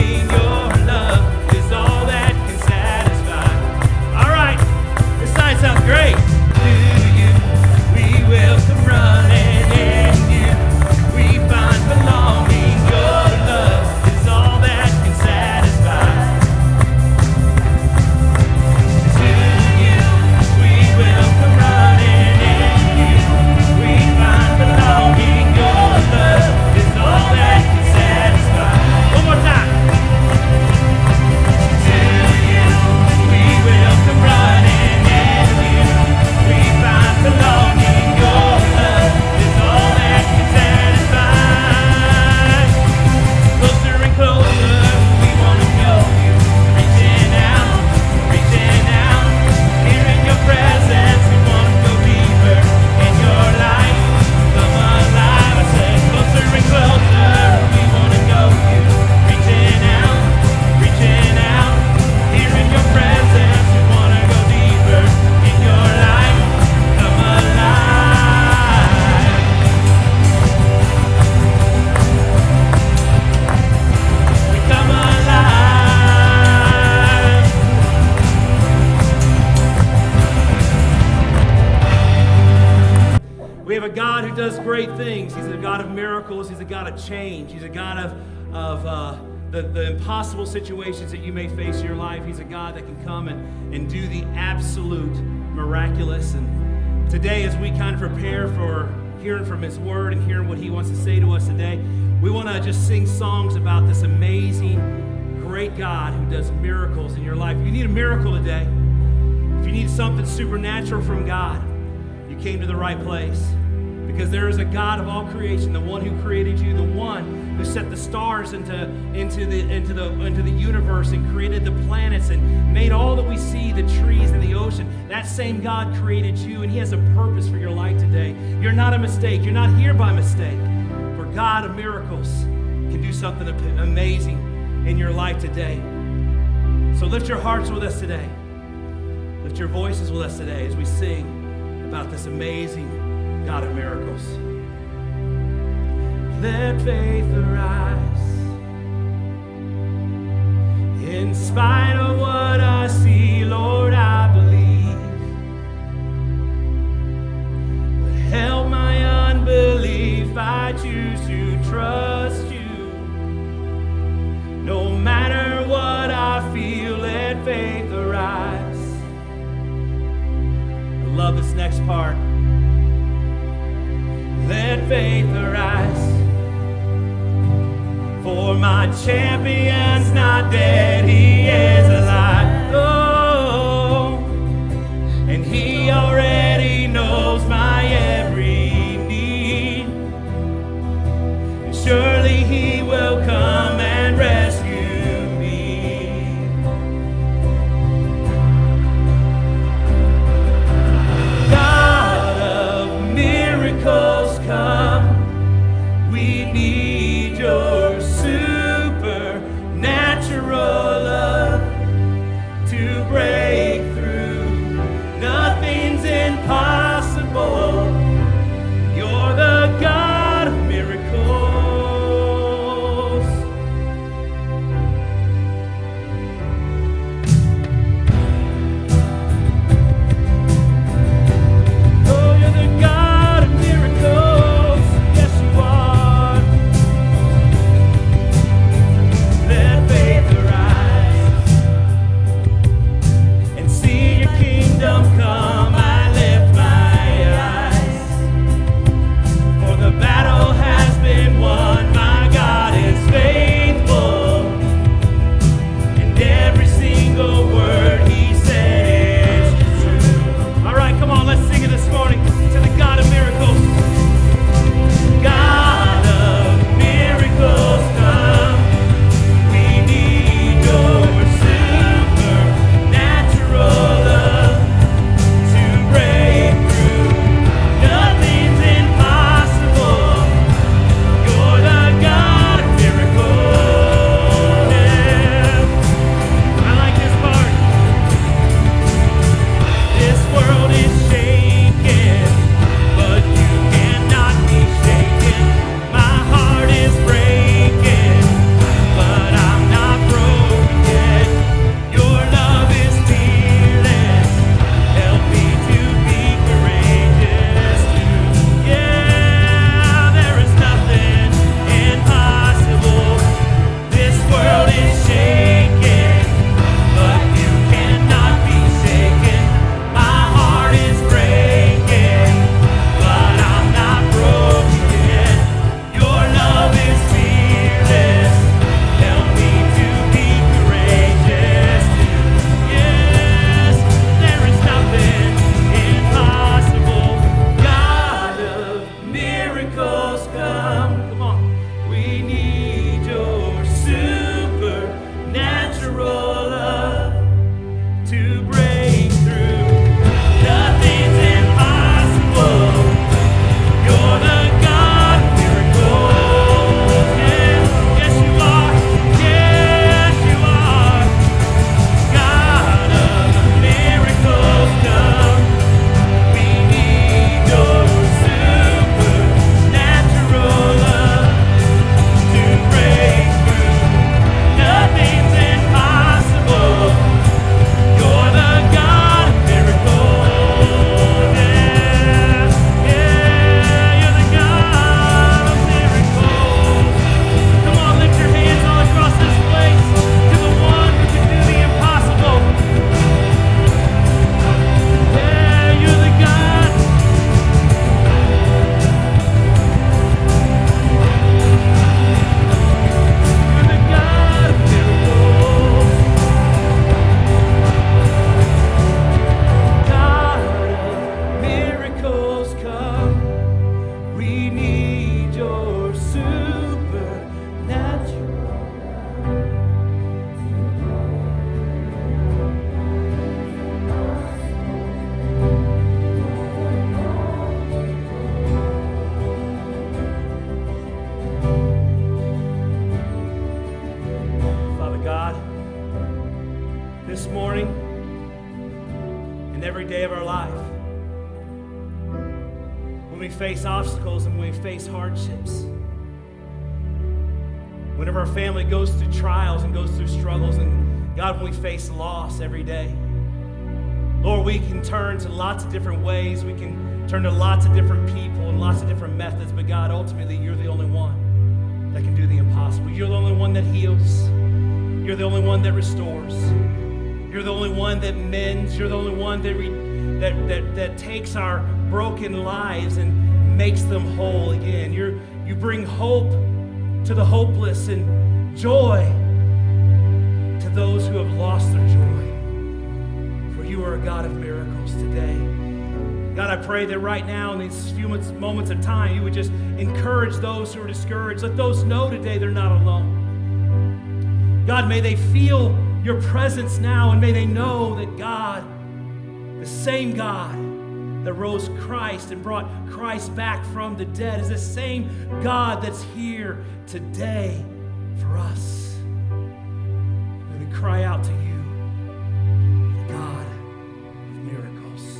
belonging. Your love is all that can satisfy. All right, this sign sounds great. To you we will come running, in you we find belonging. Your love is all that can satisfy. To you we will come running, in you we find belonging. Your love is all that can satisfy. One more time. To you we will come running, in you we find belonging. Your love is all that can satisfy. Closer and closer, we want to know you. Reaching out, here in your presence, we want to go deeper in your light. Come alive, I said, closer and closer, we want to know you. Reaching out, here in your presence, we want to go deeper in your light. Come alive. We come alive. We have a God who does great things. He's a God of miracles. He's a God of change. He's a God of the impossible situations that you may face in your life. He's a God that can come and do the absolute miraculous. And today, as we kind of prepare for hearing from His Word and hearing what He wants to say to us today, we want to just sing songs about this amazing, great God who does miracles in your life. If you need a miracle today, if you need something supernatural from God, you came to the right place. Because there is a God of all creation, the one who created you, the one who set the stars into the universe and created the planets and made all that we see, the trees and the ocean. That same God created you, and He has a purpose for your life today. You're not a mistake. You're not here by mistake. For God of miracles can do something amazing in your life today. So lift your hearts with us today. Lift your voices with us today as we sing about this amazing God of miracles. Let faith arise. In spite of what I see, Lord, I believe. But help my unbelief, I choose to trust you. No matter what I feel, let faith arise. I love this next part. Let faith arise. For my champion's not dead, he is alive. Oh, and he already knows my every need. And surely he will come and rescue me. God of miracles, come. We need your supernatural this morning and every day of our life. When we face obstacles and when we face hardships. Whenever our family goes through trials and goes through struggles, and God, when we face loss every day. Lord, we can turn to lots of different ways. We can turn to lots of different people and lots of different methods, but God, ultimately, you're the only one that can do the impossible. You're the only one that heals. You're the only one that restores. You're the only one that mends. You're the only one that takes our broken lives and makes them whole again. You bring hope to the hopeless and joy to those who have lost their joy. For you are a God of miracles today. God, I pray that right now in these few moments of time, you would just encourage those who are discouraged. Let those know today they're not alone. God, may they feel your presence now, and may they know that God, the same God that rose Christ and brought Christ back from the dead, is the same God that's here today for us. May we cry out to you, the God of miracles.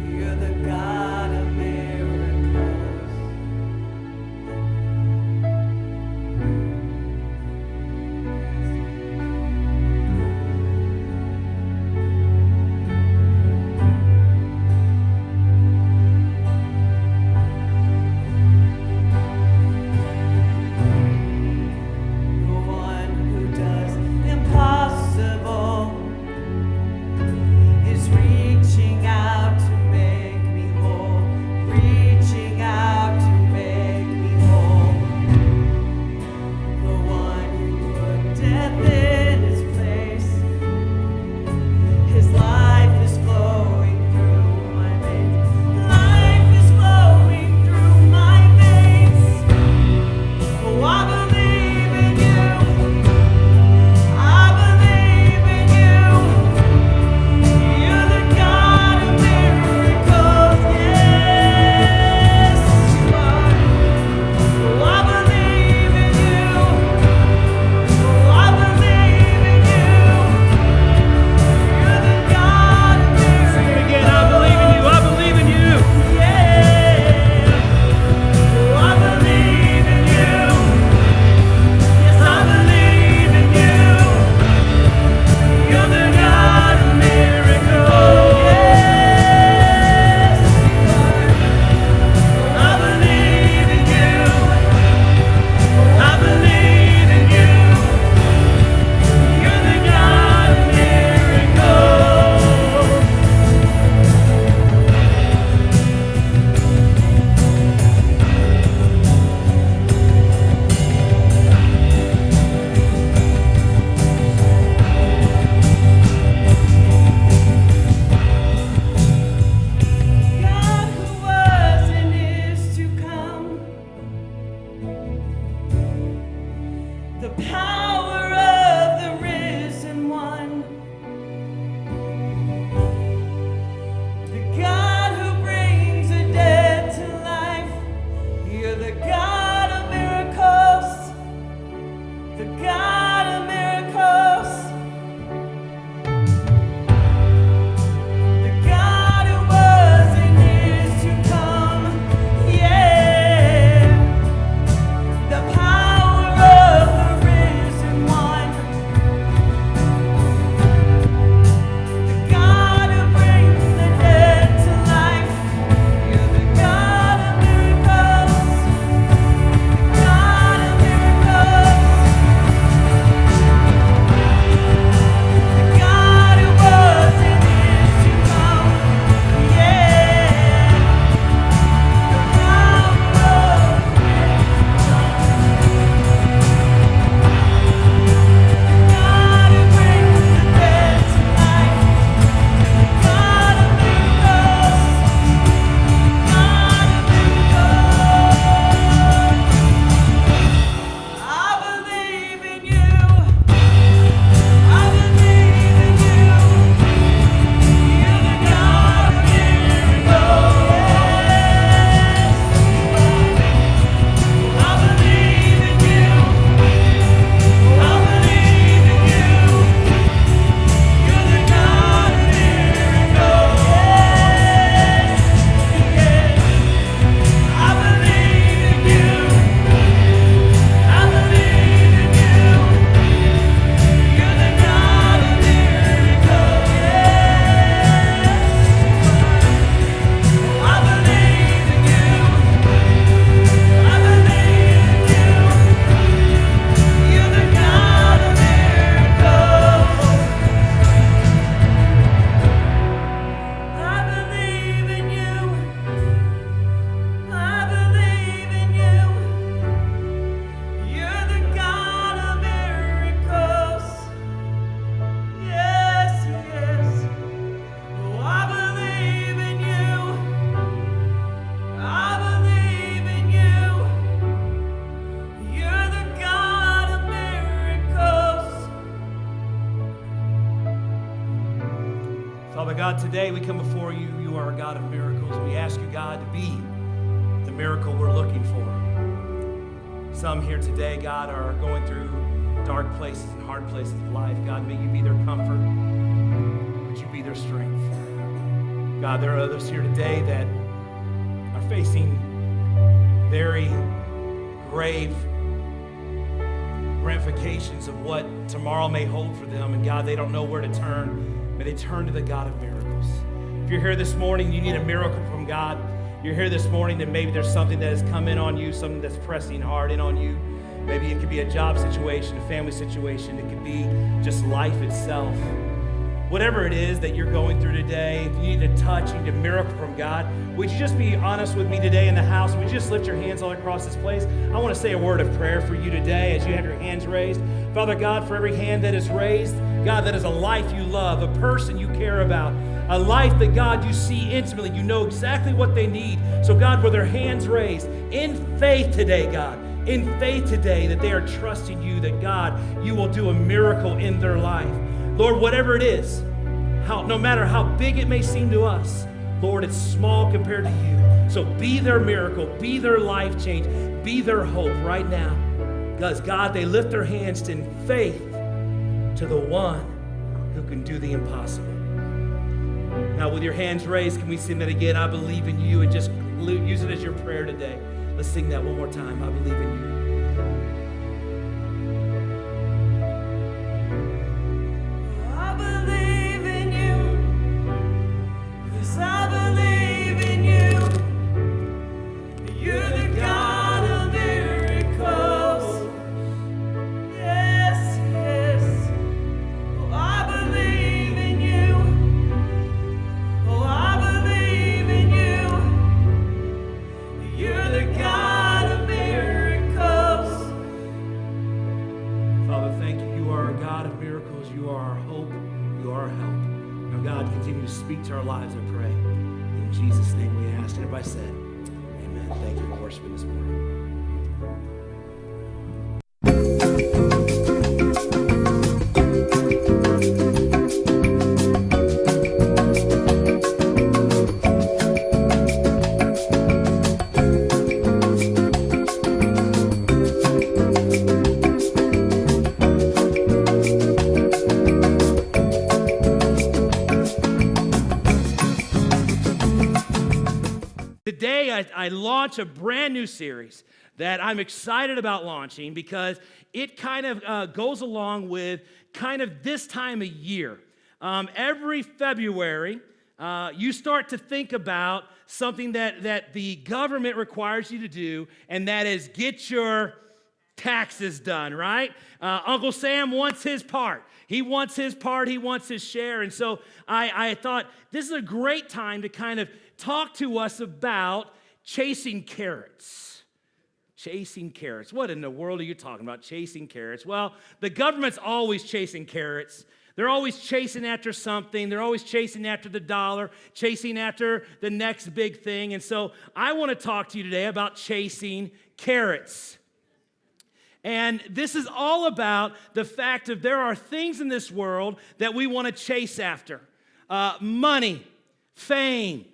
You're the God of miracles. God, today we come before you. You are a God of miracles. We ask you, God, to be the miracle we're looking for. Some here today, God, are going through dark places and hard places of life. God, may you be their comfort. Would you be their strength? God, there are others here today that are facing very grave ramifications of what tomorrow may hold for them. And God, they don't know where to turn. May they turn to the God of miracles. If you're here this morning, you need a miracle from God. You're here this morning, and maybe there's something that has come in on you, something that's pressing hard in on you. Maybe it could be a job situation, a family situation. It could be just life itself. Whatever it is that you're going through today, if you need a touch, you need a miracle from God, would you just be honest with me today in the house? Would you just lift your hands all across this place? I want to say a word of prayer for you today as you have your hands raised. Father God, for every hand that is raised, God, that is a life you love, a person you care about, a life that, God, you see intimately. You know exactly what they need. So, God, with their hands raised, in faith today, God, in faith today that they are trusting you, that, God, you will do a miracle in their life. Lord, whatever it is, no matter how big it may seem to us, Lord, it's small compared to you. So be their miracle, be their life change, be their hope right now. Because, God, they lift their hands in faith to the one who can do the impossible. Now, with your hands raised, can we sing that again? I believe in you, and just use it as your prayer today. Let's sing that one more time. I believe in you. Speak to our lives, I pray. In Jesus' name we ask. And everybody said, amen. Thank you for worshiping this morning. Today, I launch a brand new series that I'm excited about launching because it kind of goes along with kind of this time of year. Every February, you start to think about something that the government requires you to do, and that is get your taxes done, right? Uncle Sam wants his part. He wants his part. He wants his share. And so I thought this is a great time to kind of talk to us about chasing carrots. Chasing carrots. What in the world are you talking about, chasing carrots? Well, the government's always chasing carrots. They're always chasing after something. They're always chasing after the dollar, chasing after the next big thing. And so I want to talk to you today about chasing carrots. And this is all about the fact that there are things in this world that we want to chase after. Money, fame.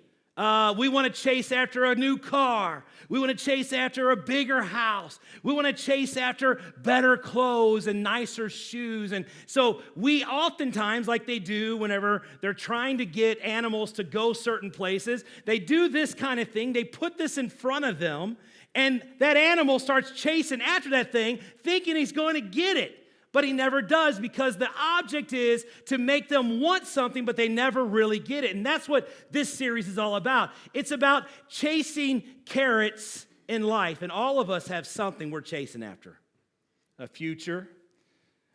We want to chase after a new car. We want to chase after a bigger house. We want to chase after better clothes and nicer shoes. And so we oftentimes, like they do whenever they're trying to get animals to go certain places, they do this kind of thing. They put this in front of them, and that animal starts chasing after that thing, thinking he's going to get it. But he never does, because the object is to make them want something, but they never really get it. And that's what this series is all about. It's about chasing carrots in life. And all of us have something we're chasing after. A future.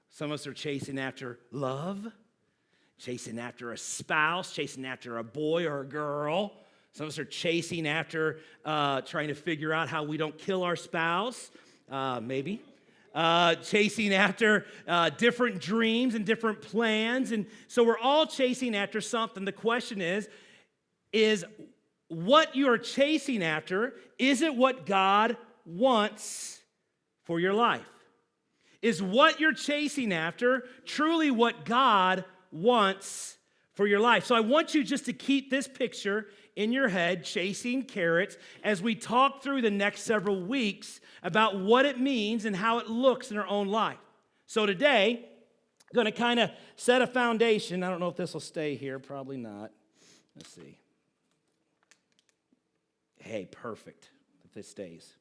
Some of us are chasing after love, chasing after a spouse, chasing after a boy or a girl. Some of us are chasing after trying to figure out how we don't kill our spouse, maybe. Chasing after different dreams and different plans. And so we're all chasing after something. The question is what you are chasing after, is it what God wants for your life? Is what you're chasing after truly what God wants for your life. So I want you just to keep this picture in your head, chasing carrots, as we talk through the next several weeks about what it means and how it looks in our own life. So today, I'm going to kind of set a foundation. I don't know if this will stay here. Probably not. Let's see. Hey, perfect, if this stays.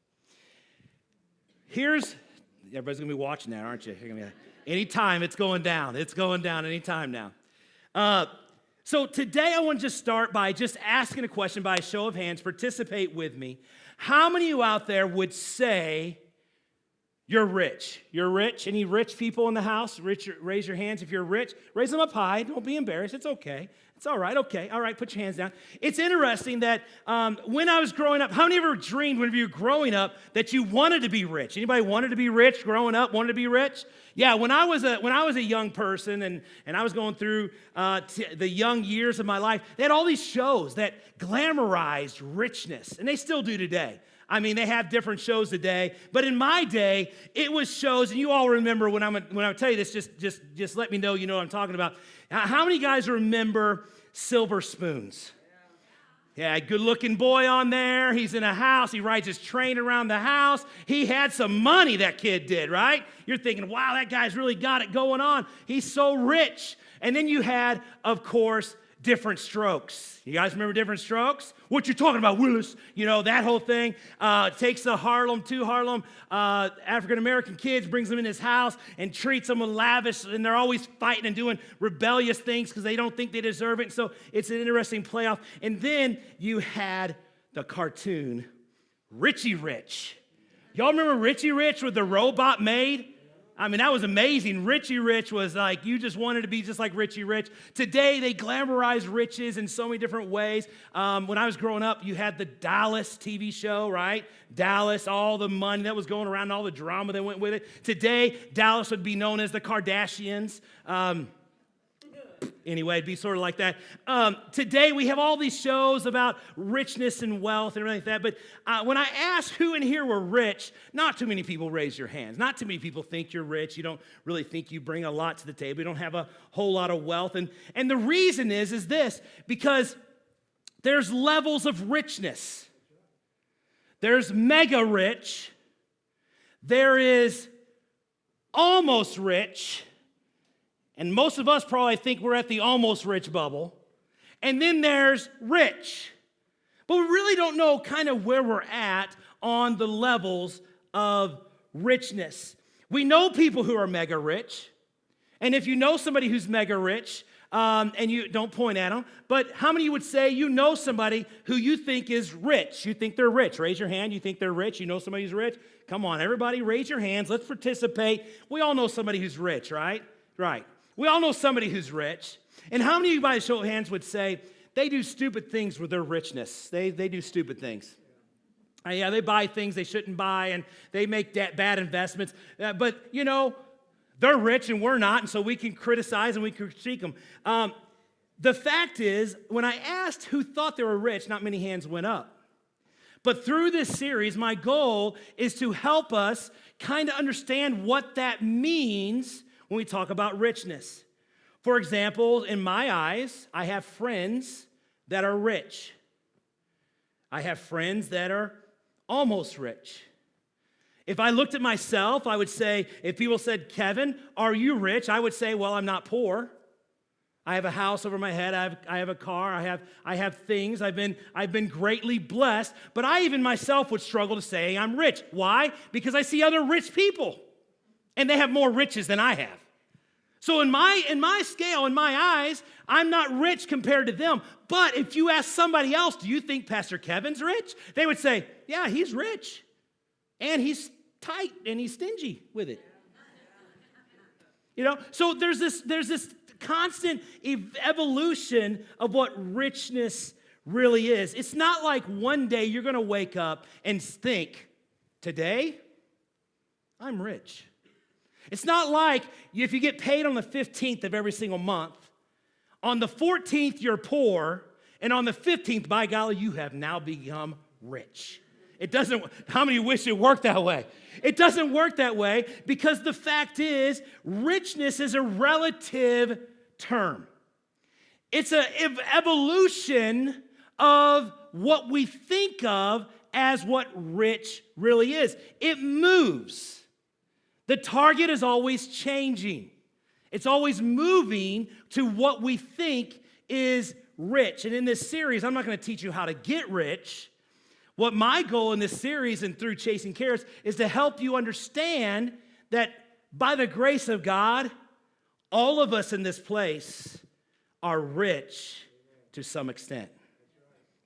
Everybody's going to be watching that, aren't you? Anytime it's going down. It's going down anytime now. So today I want to just start by just asking a question by a show of hands. Participate with me. How many of you out there would say you're rich? You're rich? Any rich people in the house? Raise your hands if you're rich. Raise them up high. Don't be embarrassed. It's okay. It's all right. Okay. All right. Put your hands down. It's interesting that when I was growing up, how many of you ever dreamed when you were growing up that you wanted to be rich? Anybody wanted to be rich growing up? Wanted to be rich? Yeah. When I was a young person and I was going through the young years of my life, they had all these shows that glamorized richness, and they still do today. I mean, they have different shows today, but in my day, it was shows, and you all remember when I tell you this, just let me know you know what I'm talking about. How many guys remember Silver Spoons? Yeah, good-looking boy on there. He's in a house. He rides his train around the house. He had some money, that kid did, right? You're thinking, wow, that guy's really got it going on. He's so rich. And then you had, of course, Different Strokes. You guys remember Different Strokes? What you talking about, Willis? You know, that whole thing. Takes two Harlem African-American kids, brings them in his house, and treats them with lavish, and they're always fighting and doing rebellious things because they don't think they deserve it. And so it's an interesting playoff. And then you had the cartoon, Richie Rich. Y'all remember Richie Rich with the robot maid? I mean, that was amazing. Richie Rich was like, you just wanted to be just like Richie Rich. Today, they glamorize riches in so many different ways. When I was growing up, you had the Dallas TV show, right? Dallas, all the money that was going around, all the drama that went with it. Today, Dallas would be known as the Kardashians. Anyway, it'd be sort of like that. Today, we have all these shows about richness and wealth and everything like that. But when I asked who in here were rich, not too many people raised your hands. Not too many people think you're rich. You don't really think you bring a lot to the table. You don't have a whole lot of wealth. And the reason is this, because there's levels of richness. There's mega rich. There is almost rich. And most of us probably think we're at the almost rich bubble. And then there's rich. But we really don't know kind of where we're at on the levels of richness. We know people who are mega rich. And if you know somebody who's mega rich, and you don't point at them, but how many would say you know somebody who you think is rich? You think they're rich. Raise your hand. You think they're rich. You know somebody who's rich? Come on, everybody, raise your hands. Let's participate. We all know somebody who's rich, right? Right. We all know somebody who's rich. And how many of you, by the show of hands, would say they do stupid things with their richness? They do stupid things. Yeah, they buy things they shouldn't buy, and they make bad investments. But, you know, they're rich and we're not, and so we can criticize and we can critique them. The fact is, when I asked who thought they were rich, not many hands went up. But through this series, my goal is to help us kind of understand what that means when we talk about richness. For example, in my eyes, I have friends that are rich. I have friends that are almost rich. If I looked at myself, I would say, if people said, Kevin, are you rich? I would say, well, I'm not poor. I have a house over my head. I have a car. I have things. I've been greatly blessed. But I even myself would struggle to say I'm rich. Why? Because I see other rich people. And they have more riches than I have. So in my scale, in my eyes, I'm not rich compared to them. But if you ask somebody else, do you think Pastor Kevin's rich? They would say, yeah, he's rich. And he's tight and he's stingy with it. You know, so there's this constant evolution of what richness really is. It's not like one day you're going to wake up and think, today, I'm rich. It's not like if you get paid on the 15th of every single month, on the 14th you're poor, and on the 15th, by golly, you have now become rich. It doesn't, how many wish it worked that way? It doesn't work that way because the fact is, richness is a relative term. It's an evolution of what we think of as what rich really is. It moves. The target is always changing. It's always moving to what we think is rich. And in this series, I'm not going to teach you how to get rich. What my goal in this series and through Chasing Carrots is to help you understand that by the grace of God, all of us in this place are rich to some extent.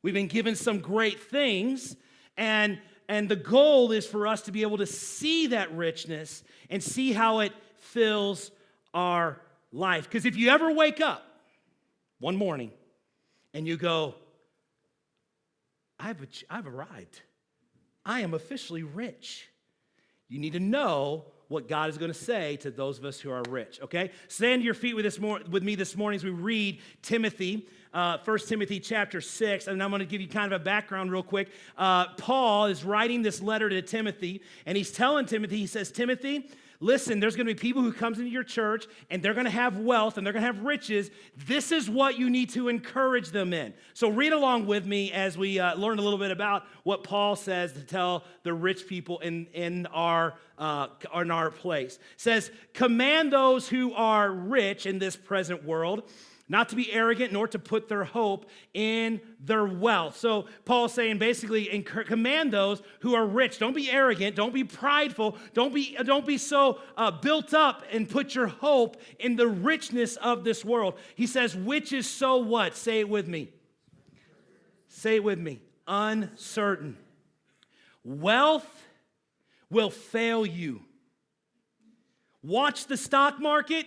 We've been given some great things, and the goal is for us to be able to see that richness and see how it fills our life. Because if you ever wake up one morning and you go, I've arrived. I am officially rich. You need to know what God is going to say to those of us who are rich, okay? Stand to your feet with me this morning as we read Timothy, 1 Timothy chapter 6, and I'm going to give you kind of a background real quick. Paul is writing this letter to Timothy, and he's telling Timothy, he says, Timothy, listen, there's going to be people who comes into your church, and they're going to have wealth, and they're going to have riches. This is what you need to encourage them in. So read along with me as we learn a little bit about what Paul says to tell the rich people in our place. It says, command those who are rich in this present world not to be arrogant, nor to put their hope in their wealth. So Paul's saying basically, command those who are rich. Don't be arrogant. Don't be prideful. Don't be so built up and put your hope in the richness of this world. He says, which is so what? Say it with me. Say it with me. Uncertain. Wealth will fail you. Watch the stock market.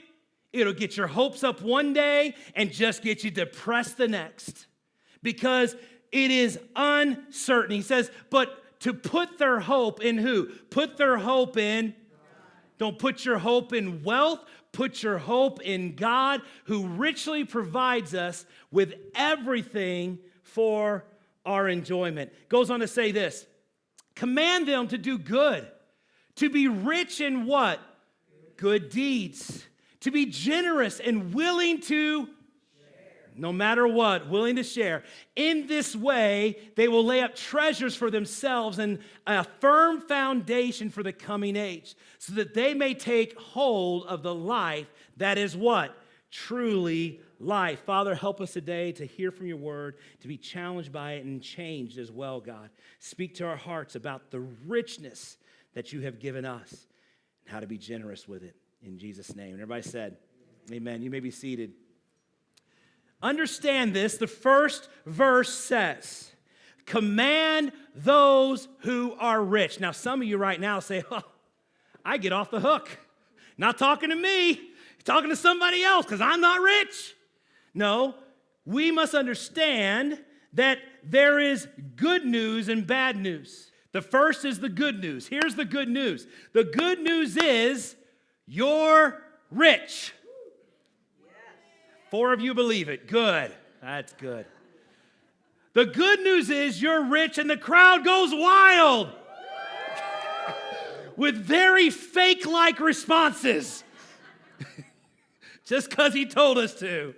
It'll get your hopes up one day and just get you depressed the next because it is uncertain. He says, but to put their hope in who? Put their hope in, don't put your hope in wealth, put your hope in God who richly provides us with everything for our enjoyment. Goes on to say this, command them to do good, to be rich in what? Good deeds. To be generous and willing to share. No matter what, willing to share. In this way, they will lay up treasures for themselves and a firm foundation for the coming age, so that they may take hold of the life that is what? Truly life. Father, help us today to hear from your word, to be challenged by it and changed as well, God. Speak to our hearts about the richness that you have given us and how to be generous with it. In Jesus' name. And everybody said, amen. You may be seated. Understand this. The first verse says, command those who are rich. Now, some of you right now say, oh, I get off the hook. Not talking to me. Talking to somebody else because I'm not rich. No, we must understand that there is good news and bad news. The first is the good news. Here's the good news. The good news is you're rich. Yes. 4 of you believe it. Good. That's good. The good news is you're rich and the crowd goes wild with very fake-like responses just because he told us to.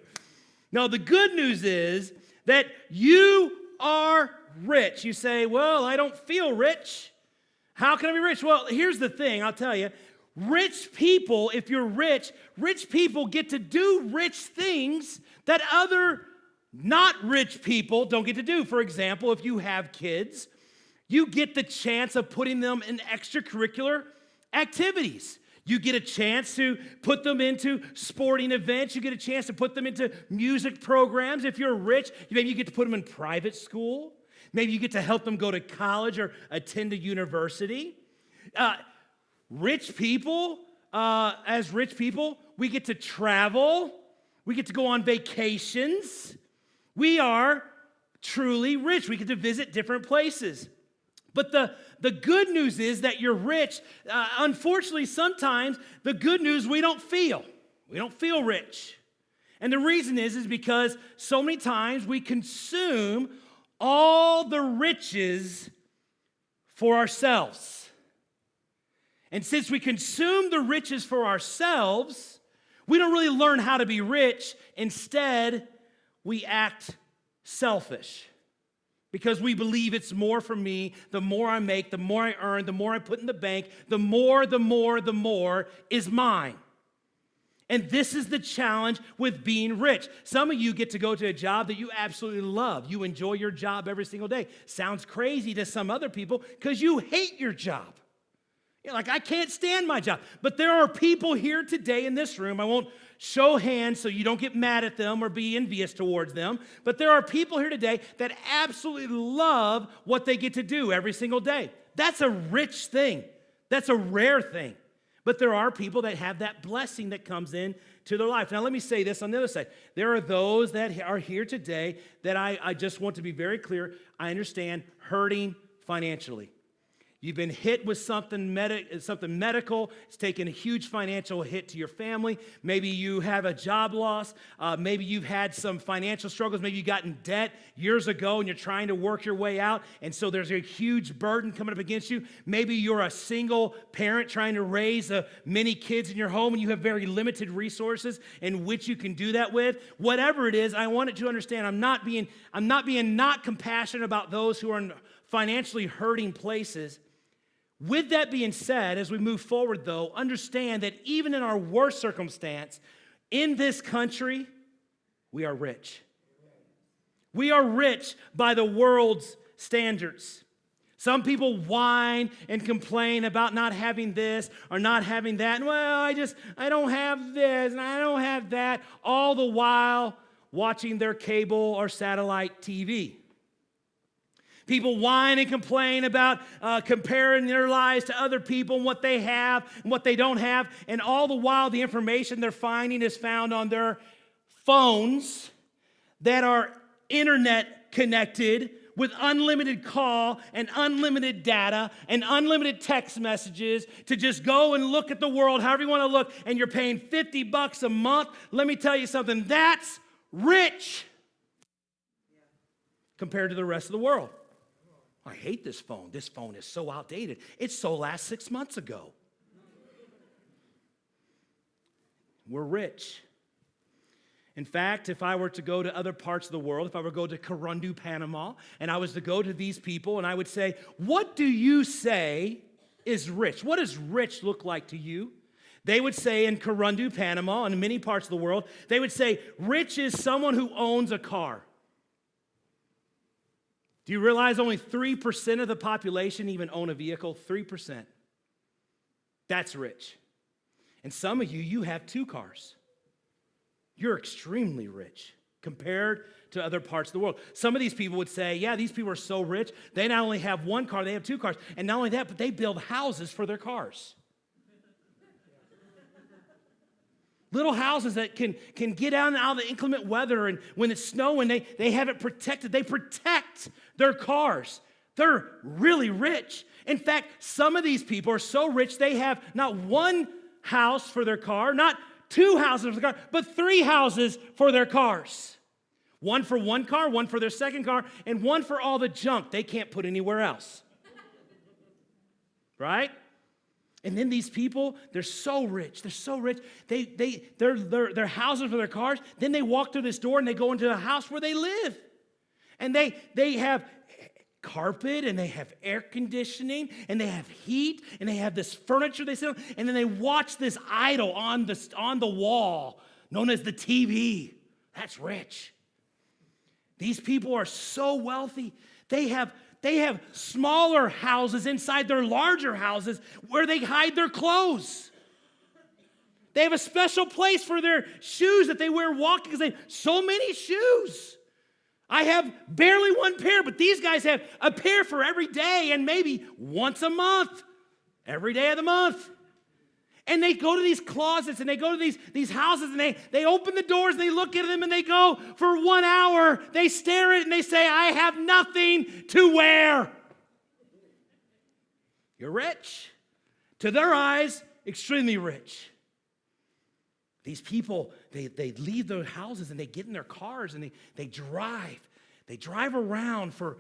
No, the good news is that you are rich. You say, well, I don't feel rich. How can I be rich? Well, here's the thing. I'll tell you. Rich people, if you're rich people get to do rich things that other not rich people don't get to do. For example, if you have kids, you get the chance of putting them in extracurricular activities. You get a chance to put them into sporting events. You get a chance to put them into music programs. If you're rich, maybe you get to put them in private school. Maybe you get to help them go to college or attend a university. Rich people, as rich people, we get to travel. We get to go on vacations. We are truly rich. We get to visit different places. But the good news is that you're rich. Unfortunately, sometimes the good news we don't feel. We don't feel rich. And the reason is because so many times we consume all the riches for ourselves. And since we consume the riches for ourselves, we don't really learn how to be rich. Instead, we act selfish because we believe it's more for me. The more I make, the more I earn, the more I put in the bank, the more is mine. And this is the challenge with being rich. Some of you get to go to a job that you absolutely love. You enjoy your job every single day. Sounds crazy to some other people because you hate your job. You're like, I can't stand my job. But there are people here today in this room. I won't show hands so you don't get mad at them or be envious towards them. But there are people here today that absolutely love what they get to do every single day. That's a rich thing. That's a rare thing. But there are people that have that blessing that comes in to their life. Now, let me say this on the other side. There are those that are here today that I just want to be very clear. I understand hurting financially. You've been hit with something medical. It's taken a huge financial hit to your family. Maybe you have a job loss. Maybe you've had some financial struggles. Maybe you got in debt years ago and you're trying to work your way out. And so there's a huge burden coming up against you. Maybe you're a single parent trying to raise many kids in your home and you have very limited resources in which you can do that with. Whatever it is, I want you to understand I'm not being not compassionate about those who are in financially hurting places. With that being said, as we move forward, though, understand that even in our worst circumstance, in this country, we are rich. We are rich by the world's standards. Some people whine and complain about not having this or not having that. And, well, I don't have this and I don't have that, all the while watching their cable or satellite TV. People whine and complain about comparing their lives to other people and what they have and what they don't have. And all the while, the information they're finding is found on their phones that are internet connected with unlimited call and unlimited data and unlimited text messages to just go and look at the world however you want to look, and you're paying $50 a month. Let me tell you something. That's rich compared to the rest of the world. I hate this phone. This phone is so outdated. It so last 6 months ago. We're rich. In fact, if I were to go to other parts of the world, if I were to go to Corundu, Panama, and I was to go to these people and I would say, what do you say is rich? What does rich look like to you? They would say in Corundu, Panama, and in many parts of the world, they would say, rich is someone who owns a car. Do you realize only 3% of the population even own a vehicle? 3%. That's rich. And some of you have 2 cars. You're extremely rich compared to other parts of the world. Some of these people would say, yeah, these people are so rich, they not only have 1 car, they have 2 cars. And not only that, but they build houses for their cars. Little houses that can get out of the inclement weather, and when it's snowing, they have it protected. They protect their cars. They're really rich. In fact, some of these people are so rich, they have not 1 house for their car, not 2 houses for their car, but 3 houses for their cars. 1 for 1 car, 1 for their second car, and 1 for all the junk they can't put anywhere else. Right? And then these people, they're so rich. They're so rich. They're houses for their cars. Then they walk through this door and they go into the house where they live. And they have carpet and they have air conditioning and they have heat and they have this furniture they sit on. And then they watch this idol on the wall known as the TV. That's rich. These people are so wealthy. They have smaller houses inside their larger houses where they hide their clothes. They have a special place for their shoes that they wear walking because they have so many shoes. I have barely 1 pair, but these guys have a pair for every day and maybe once a month, every day of the month. And they go to these closets and they go to these houses and they open the doors and they look at them and they go for 1 hour. They stare at it and they say, I have nothing to wear. You're rich. To their eyes, extremely rich. These people, they leave their houses and they get in their cars and they drive. They drive around for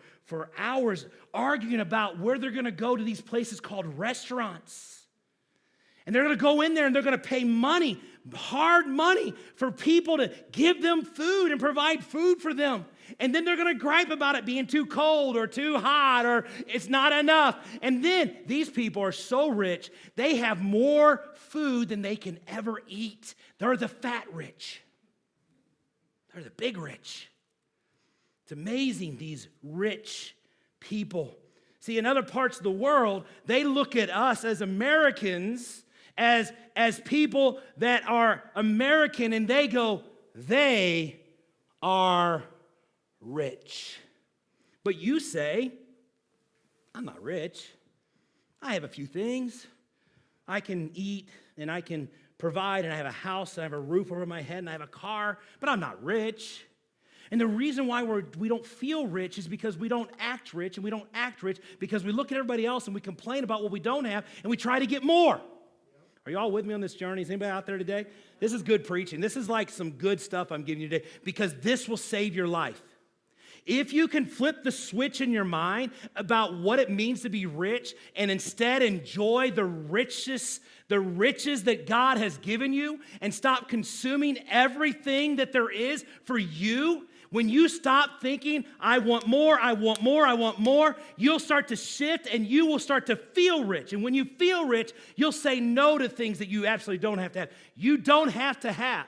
hours arguing about where they're going to go to these places called restaurants. And they're going to go in there and they're going to pay money, hard money, for people to give them food and provide food for them. And then they're going to gripe about it being too cold or too hot or it's not enough. And then these people are so rich, they have more food than they can ever eat. They're the fat rich. They're the big rich. It's amazing, these rich people. See, in other parts of the world, they look at us as Americans as people that are American, and they go, they are rich. But you say, I'm not rich. I have a few things. I can eat, and I can provide, and I have a house, and I have a roof over my head, and I have a car, but I'm not rich. And the reason why we don't feel rich is because we don't act rich, and we don't act rich because we look at everybody else and we complain about what we don't have, and we try to get more. Are you all with me on this journey? Is anybody out there today? This is good preaching. This is like some good stuff I'm giving you today because this will save your life. If you can flip the switch in your mind about what it means to be rich and instead enjoy the riches that God has given you and stop consuming everything that there is for you, when you stop thinking, I want more, I want more, I want more, you'll start to shift and you will start to feel rich. And when you feel rich, you'll say no to things that you absolutely don't have to have. You don't have to have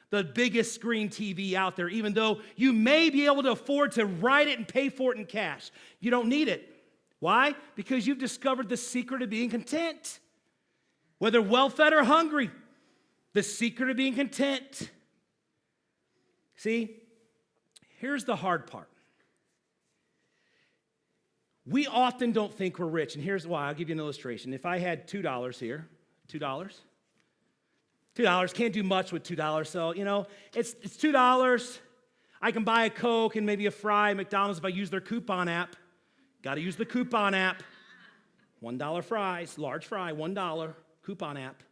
the biggest screen TV out there, even though you may be able to afford to write it and pay for it in cash. You don't need it. Why? Because you've discovered the secret of being content. Whether well-fed or hungry, the secret of being content. See, here's the hard part. We often don't think we're rich, and here's why. I'll give you an illustration. If I had $2 here, $2, can't do much with $2, so, it's $2. I can buy a Coke and maybe a fry at McDonald's if I use their coupon app. Got to use the coupon app. $1 fries, large fry, $1, coupon app.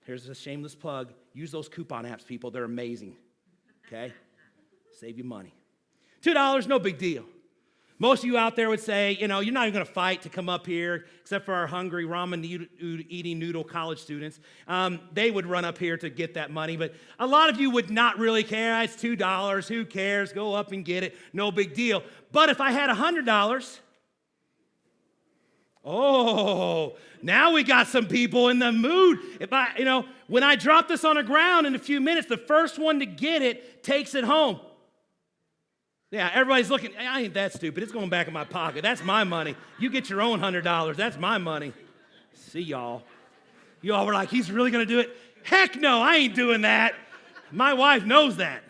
Here's a shameless plug. Use those coupon apps, people. They're amazing, okay? Save you money. $2, no big deal. Most of you out there would say, you're not even going to fight to come up here, except for our hungry ramen-eating noodle college students. They would run up here to get that money, but a lot of you would not really care. It's $2. Who cares? Go up and get it. No big deal. But if I had $100, now we got some people in the mood. When I drop this on the ground in a few minutes, the first one to get it takes it home. Yeah, everybody's looking, I ain't that stupid. It's going back in my pocket. That's my money. You get your own $100. That's my money. See y'all. You all were like, he's really going to do it? Heck no, I ain't doing that. My wife knows that.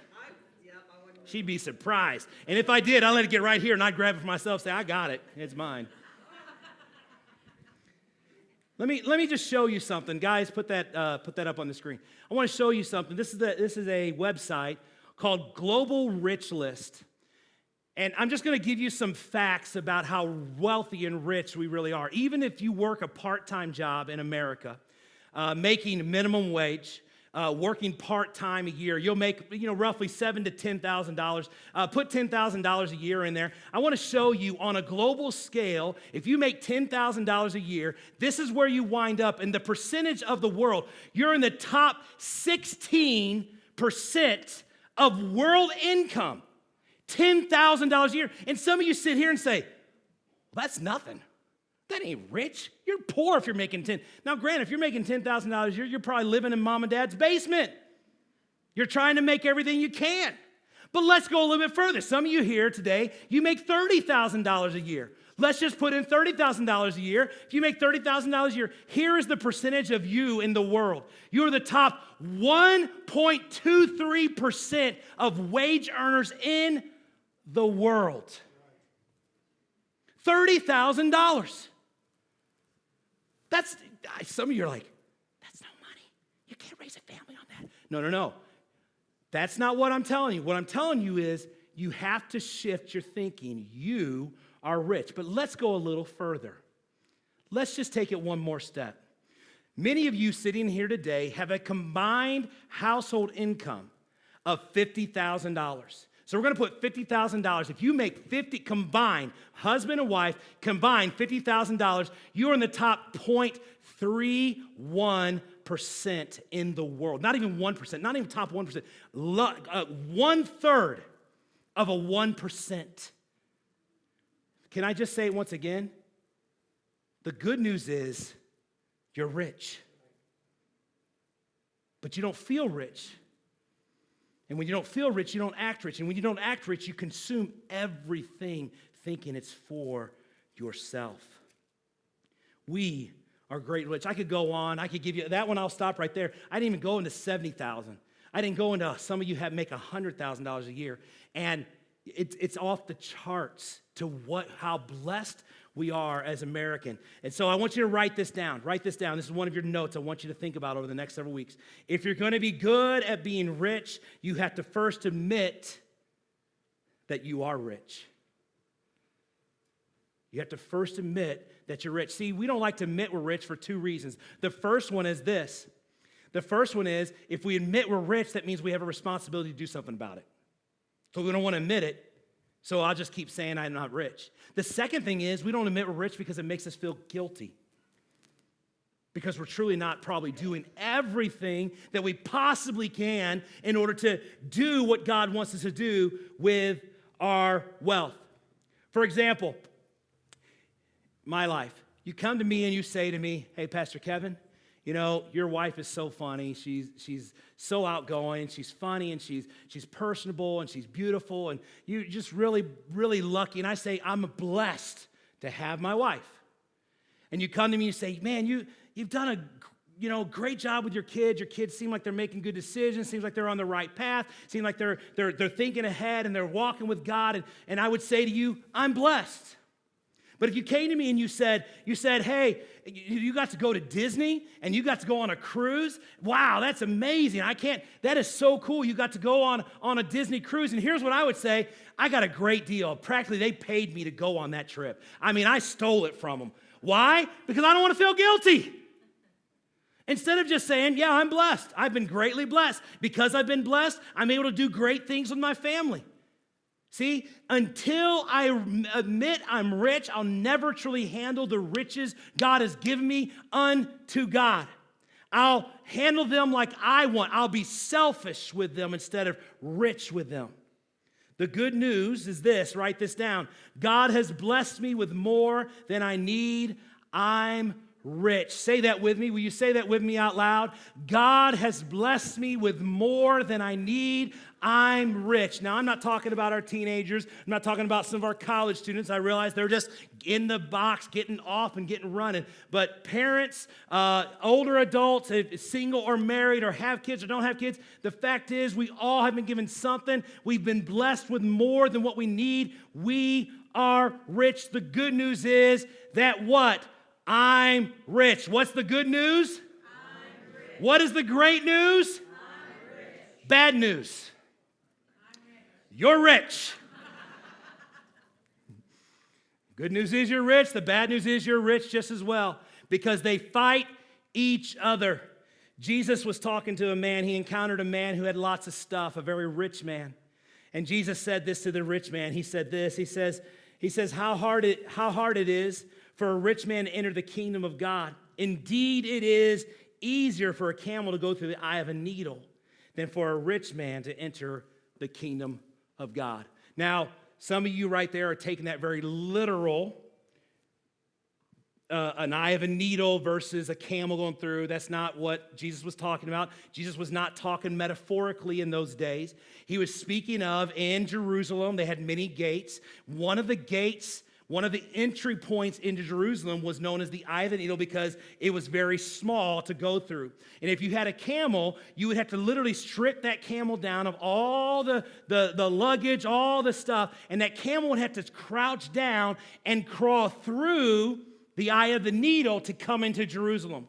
She'd be surprised. And if I did, I'd let it get right here and I'd grab it for myself, say, I got it. It's mine. Let me just show you something. Guys, put that up on the screen. I want to show you something. This is a website called Global Rich List. And I'm just going to give you some facts about how wealthy and rich we really are. Even if you work a part-time job in America, making minimum wage, working part-time a year, you'll make roughly $7,000 to $10,000. Put $10,000 a year in there. I want to show you on a global scale, if you make $10,000 a year, this is where you wind up. In the percentage of the world, you're in the top 16% of world income. $10,000 a year. And some of you sit here and say, well, that's nothing. That ain't rich. You're poor if you're making 10. Now, granted, if you're making $10,000 a year, you're probably living in mom and dad's basement. You're trying to make everything you can. But let's go a little bit further. Some of you here today, you make $30,000 a year. Let's just put in $30,000 a year. If you make $30,000 a year, here is the percentage of you in the world. You're the top 1.23% of wage earners in the world. $30,000. That's, some of you are like, that's no money. You can't raise a family on that. No. That's not what I'm telling you. What I'm telling you is you have to shift your thinking. You are rich. But let's go a little further. Let's just take it one more step. Many of you sitting here today have a combined household income of $50,000. So we're going to put $50,000. If you make 50 combined, husband and wife, combined $50,000, you're in the top 0.31% in the world. Not even 1%, not even top 1%. 1/3 of a 1%. Can I just say it once again? The good news is you're rich. But you don't feel rich. And when you don't feel rich, you don't act rich. And when you don't act rich, you consume everything thinking it's for yourself. We are great rich. I could go on. I could give you that one. I'll stop right there. I didn't even go into 70,000. I didn't go into some of you make $100,000 a year. And it's off the charts to how blessed we are as American. And so I want you to write this down. Write this down. This is one of your notes I want you to think about over the next several weeks. If you're going to be good at being rich, you have to first admit that you are rich. You have to first admit that you're rich. See, we don't like to admit we're rich for two reasons. The first one is this. The first one is if we admit we're rich, that means we have a responsibility to do something about it. So we don't want to admit it, so I'll just keep saying I'm not rich. The second thing is we don't admit we're rich because it makes us feel guilty. Because we're truly not probably doing everything that we possibly can in order to do what God wants us to do with our wealth. For example, my life. You come to me and you say to me, hey, Pastor Kevin, you know, your wife is so funny. She's so outgoing. She's funny and she's personable and she's beautiful and you're just really, really lucky. And I say, I'm blessed to have my wife. And you come to me and you say, man, you've done a great job with your kids. Your kids seem like they're making good decisions. Seems like they're on the right path. Seem like they're thinking ahead and they're walking with God. And I would say to you, I'm blessed. But if you came to me and you said, hey, you got to go to Disney and you got to go on a cruise. Wow, that's amazing. That is so cool. You got to go on a Disney cruise. And here's what I would say. I got a great deal. Practically, they paid me to go on that trip. I mean, I stole it from them. Why? Because I don't want to feel guilty. Instead of just saying, yeah, I'm blessed. I've been greatly blessed. Because I've been blessed, I'm able to do great things with my family. See, until I admit I'm rich, I'll never truly handle the riches God has given me unto God. I'll handle them like I want. I'll be selfish with them instead of rich with them. The good news is this, write this down. God has blessed me with more than I need. I'm rich. Say that with me. Will you say that with me out loud? God has blessed me with more than I need. I'm rich. Now, I'm not talking about our teenagers. I'm not talking about some of our college students. I realize they're just in the box, getting off and getting running. But parents, older adults, single or married or have kids or don't have kids, the fact is we all have been given something. We've been blessed with more than what we need. We are rich. The good news is that what? I'm rich. What's the good news? I'm rich. What is the great news? I'm rich. Bad news. You're rich. Good news is you're rich. The bad news is you're rich just as well because they fight each other. Jesus was talking to a man. He encountered a man who had lots of stuff, a very rich man. And Jesus said this to the rich man. He said this. He says, how hard it is for a rich man to enter the kingdom of God. Indeed, it is easier for a camel to go through the eye of a needle than for a rich man to enter the kingdom of God. Now, some of you right there are taking that very literal, an eye of a needle versus a camel going through. That's not what Jesus was talking about. Jesus was not talking metaphorically in those days. He was speaking of in Jerusalem, they had many gates. One of the entry points into Jerusalem was known as the eye of the needle because it was very small to go through. And if you had a camel, you would have to literally strip that camel down of all the luggage, all the stuff, and that camel would have to crouch down and crawl through the eye of the needle to come into Jerusalem.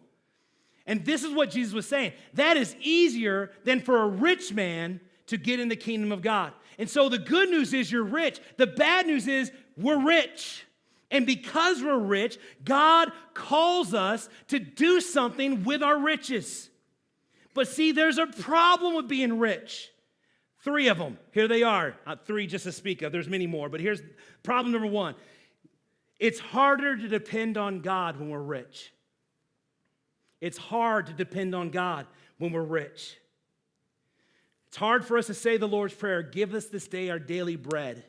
And this is what Jesus was saying. That is easier than for a rich man to get in the kingdom of God. And so the good news is you're rich. The bad news is we're rich. And because we're rich, God calls us to do something with our riches. But see, there's a problem with being rich. 3 of them. Here they are. Not 3 just to speak of. There's many more. But here's problem number 1. It's harder to depend on God when we're rich. It's hard to depend on God when we're rich. It's hard for us to say the Lord's Prayer, give us this day our daily bread.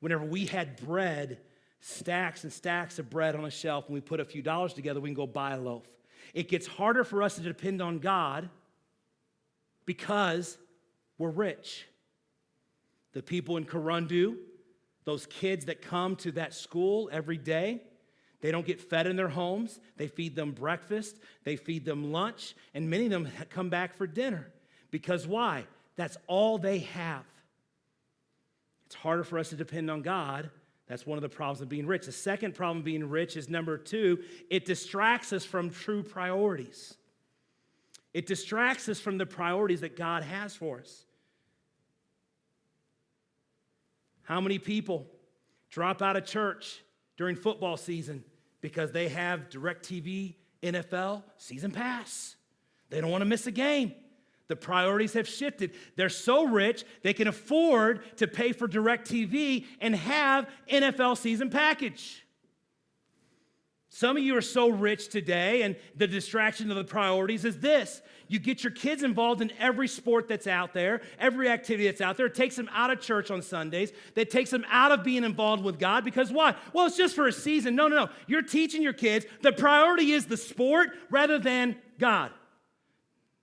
Whenever we had bread, stacks and stacks of bread on a shelf, and we put a few dollars together, we can go buy a loaf. It gets harder for us to depend on God because we're rich. The people in Kurundu, those kids that come to that school every day, they don't get fed in their homes. They feed them breakfast. They feed them lunch. And many of them come back for dinner. Because why? That's all they have. It's harder for us to depend on God. That's one of the problems of being rich. The second problem of being rich is number 2, it distracts us from true priorities. It distracts us from the priorities that God has for us. How many people drop out of church during football season because they have DirecTV NFL season pass? They don't want to miss a game. The priorities have shifted. They're so rich, they can afford to pay for DirecTV and have NFL season package. Some of you are so rich today, and the distraction of the priorities is this. You get your kids involved in every sport that's out there, every activity that's out there. It takes them out of church on Sundays. That takes them out of being involved with God. Because why? Well, it's just for a season. No. You're teaching your kids the priority is the sport rather than God.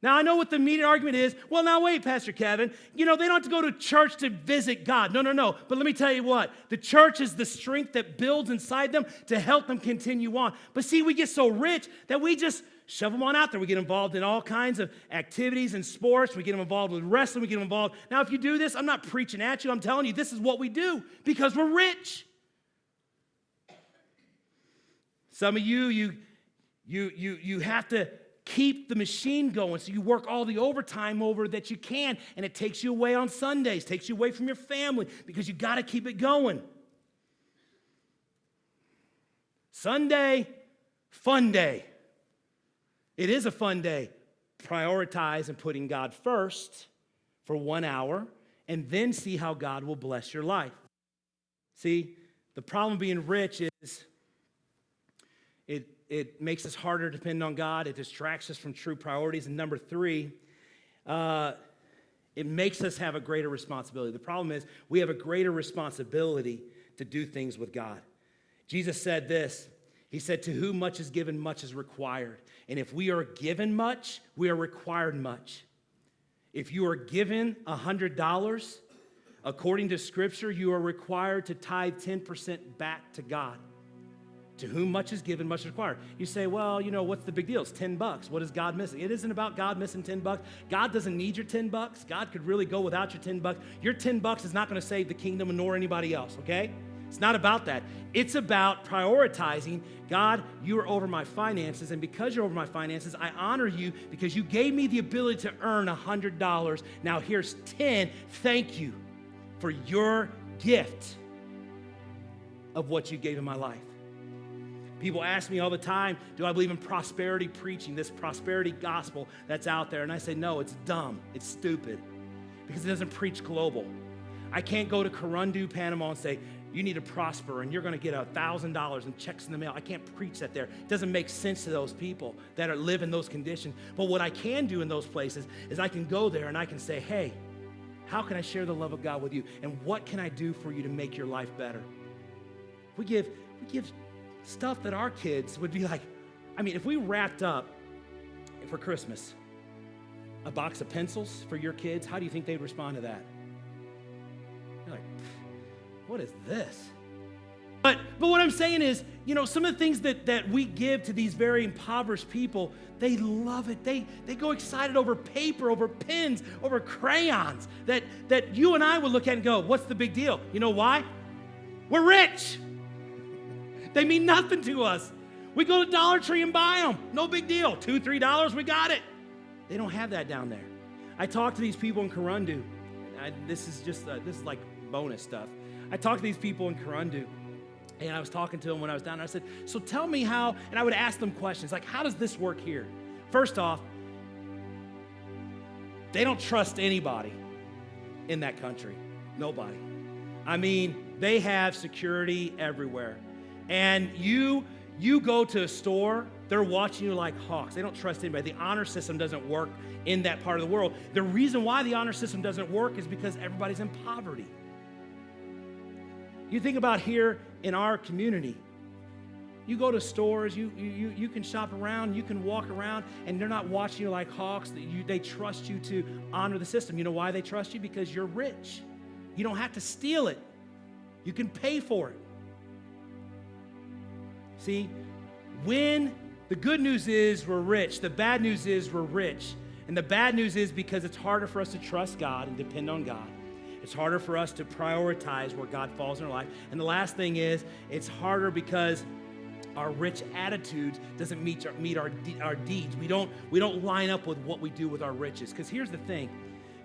Now, I know what the immediate argument is. Well, now wait, Pastor Kevin. They don't have to go to church to visit God. No. But let me tell you what. The church is the strength that builds inside them to help them continue on. But see, we get so rich that we just shove them on out there. We get involved in all kinds of activities and sports. We get them involved with wrestling. We get them involved. Now, if you do this, I'm not preaching at you. I'm telling you, this is what we do because we're rich. Some of you have to keep the machine going, so you work all the overtime over that you can, and it takes you away on Sundays, takes you away from your family because you got to keep it going. Sunday, fun day. It is a fun day. Prioritize and putting God first for 1 hour, and then see how God will bless your life. See, the problem of being rich is it makes us harder to depend on God. It distracts us from true priorities. And number 3, it makes us have a greater responsibility. The problem is we have a greater responsibility to do things with God. Jesus said this. He said, to whom much is given, much is required. And if we are given much, we are required much. If you are given $100, according to Scripture, you are required to tithe 10% back to God. To whom much is given, much is required. You say, well, what's the big deal? It's $10. What is God missing? It isn't about God missing $10. God doesn't need your $10. God could really go without your $10. Your $10 is not going to save the kingdom nor anybody else, okay? It's not about that. It's about prioritizing, God, you are over my finances, and because you're over my finances, I honor you because you gave me the ability to earn $100. Now here's 10. Thank you for your gift of what you gave in my life. People ask me all the time, do I believe in prosperity preaching, this prosperity gospel that's out there? And I say, no, it's dumb. It's stupid because it doesn't preach global. I can't go to Kurundu, Panama and say, you need to prosper and you're going to get $1,000 in checks in the mail. I can't preach that there. It doesn't make sense to those people that live in those conditions. But what I can do in those places is I can go there and I can say, hey, how can I share the love of God with you? And what can I do for you to make your life better? We give stuff that our kids would be like, if we wrapped up for Christmas a box of pencils for your kids, how do you think they'd respond to that? You're like, what is this? But what I'm saying is, some of the things that we give to these very impoverished people, they love it. They go excited over paper, over pens, over crayons that you and I would look at and go, what's the big deal? You know why? We're rich. They mean nothing to us. We go to Dollar Tree and buy them. No big deal. $2, $3, we got it. They don't have that down there. I talked to these people in Kurundu. This is like bonus stuff. I talked to these people in Kurundu, and I was talking to them when I was down there. I said, so tell me how, and I would ask them questions like, how does this work here? First off, they don't trust anybody. in that country. Nobody. I mean, they have security everywhere. And you go to a store, they're watching you like hawks. They don't trust anybody. The honor system doesn't work in that part of the world. The reason why the honor system doesn't work is because everybody's in poverty. You think about here in our community. You go to stores, you can shop around, you can walk around, and they're not watching you like hawks. They trust you to honor the system. You know why they trust you? Because you're rich. You don't have to steal it. You can pay for it. See, when the good news is we're rich, the bad news is we're rich. And the bad news is because it's harder for us to trust God and depend on God. It's harder for us to prioritize where God falls in our life. And the last thing is, it's harder because our rich attitudes doesn't meet our deeds. We don't line up with what we do with our riches. Because here's the thing.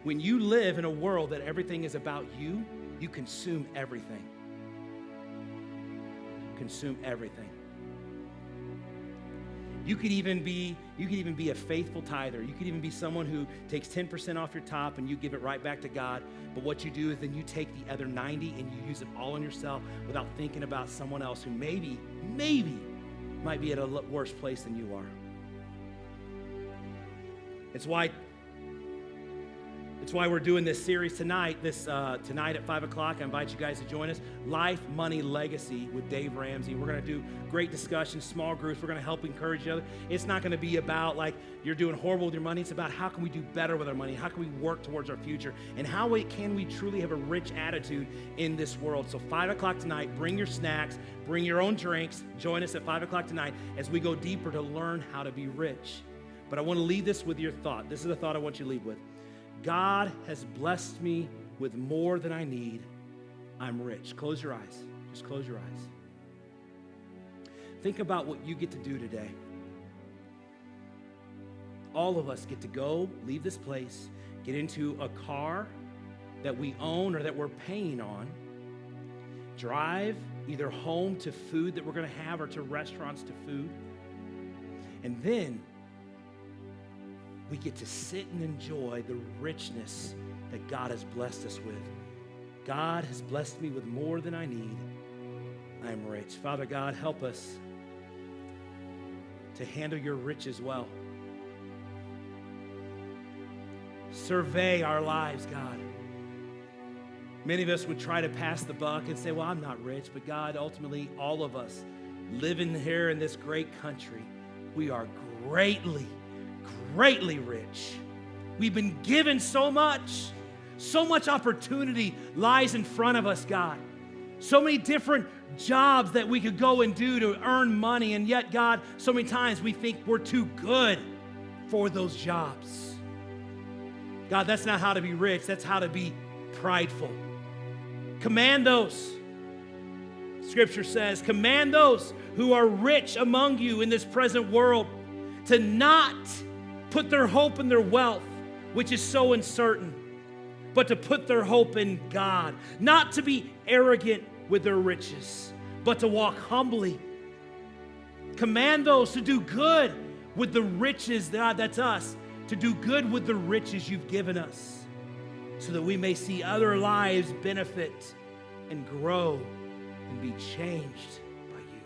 When you live in a world that everything is about you, you consume everything. Consume everything. You could even be a faithful tither. You could even be someone who takes 10% off your top and you give it right back to God. But what you do is then you take the other 90 and you use it all on yourself without thinking about someone else who maybe might be at a worse place than you are. It's why we're doing this series tonight. Tonight at 5 o'clock, I invite you guys to join us. Life, Money, Legacy with Dave Ramsey. We're going to do great discussions, small groups. We're going to help encourage each other. It's not going to be about like you're doing horrible with your money. It's about how can we do better with our money? How can we work towards our future? And how can we truly have a rich attitude in this world? So 5 o'clock tonight, bring your snacks, bring your own drinks. Join us at 5 o'clock tonight as we go deeper to learn how to be rich. But I want to leave this with your thought. This is the thought I want you to leave with. God has blessed me with more than I need. I'm rich. Close your eyes. Just close your eyes. Think about what you get to do today. All of us get to go, leave this place, get into a car that we own or that we're paying on, drive either home to food that we're going to have or to restaurants to food, and then we get to sit and enjoy the richness that God has blessed us with. God has blessed me with more than I need. I am rich. Father God, help us to handle your riches well. Survey our lives, God. Many of us would try to pass the buck and say, well, I'm not rich. But God, ultimately, all of us living here in this great country, we are greatly rich. We've been given so much opportunity lies in front of us, God. So many different jobs that we could go and do to earn money, and yet, God, so many times we think we're too good for those jobs. God, that's not how to be rich. That's how to be prideful. Command those. Scripture says, command those who are rich among you in this present world to not put their hope in their wealth, which is so uncertain, but to put their hope in God. Not to be arrogant with their riches, but to walk humbly. Command those to do good with the riches, God, that's us, to do good with the riches you've given us, so that we may see other lives benefit and grow and be changed by you.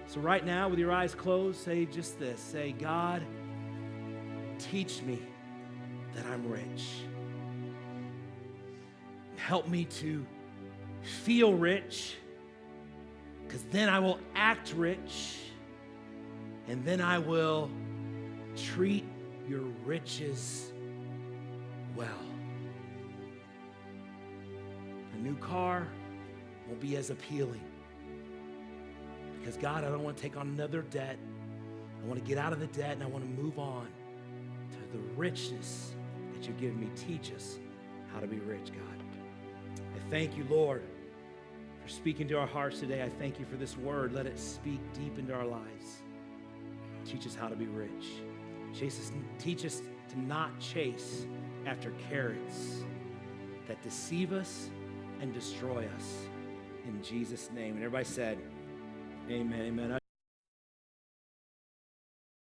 So right now, with your eyes closed, say just this. Say, God, teach me that I'm rich. Help me to feel rich, because then I will act rich, and then I will treat your riches well. A new car won't be as appealing, because God, I don't want to take on another debt. I want to get out of the debt, and I want to move on to the richness that you've given me. Teach us how to be rich, God. I thank you, Lord, for speaking to our hearts today. I thank you for this word. Let it speak deep into our lives. Teach us how to be rich. Teach us to not chase after carrots that deceive us and destroy us. In Jesus' name. And everybody said, amen, amen.